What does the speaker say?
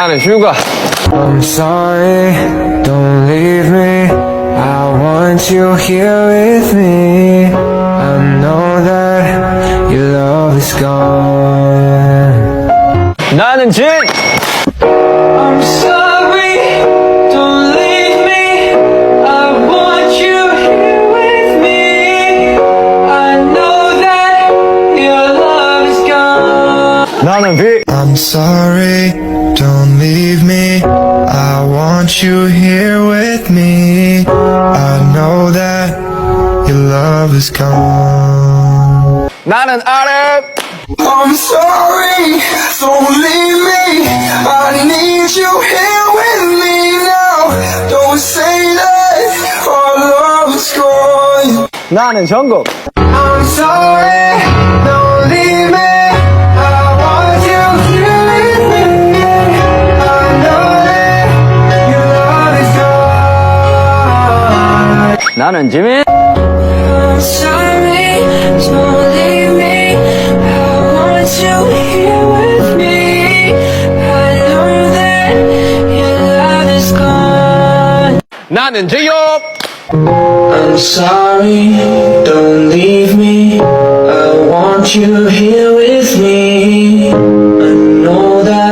나는 휴가. I'm sorry, don't leave me. I want you here with me. I know that your love is gone. 나는 진. I'm sorry, don't leave me. I want you here with me. I know that your love is gone. 나는 비. I'm sorry, don't leave me. I want you here with me. I know that your love is gone. 나는 아래. I'm sorry, don't leave me. I need you here with me now. Don't say that our love is gone. 나는 전국. I'm sorry, don't leave me. I want you here with me. I know that your love is gone. 나는 지민. I'm sorry, don't leave me. I want you here with me. I know that your love is gone. 나는 지엽. I'm sorry, don't leave me. I want you here with me. I know that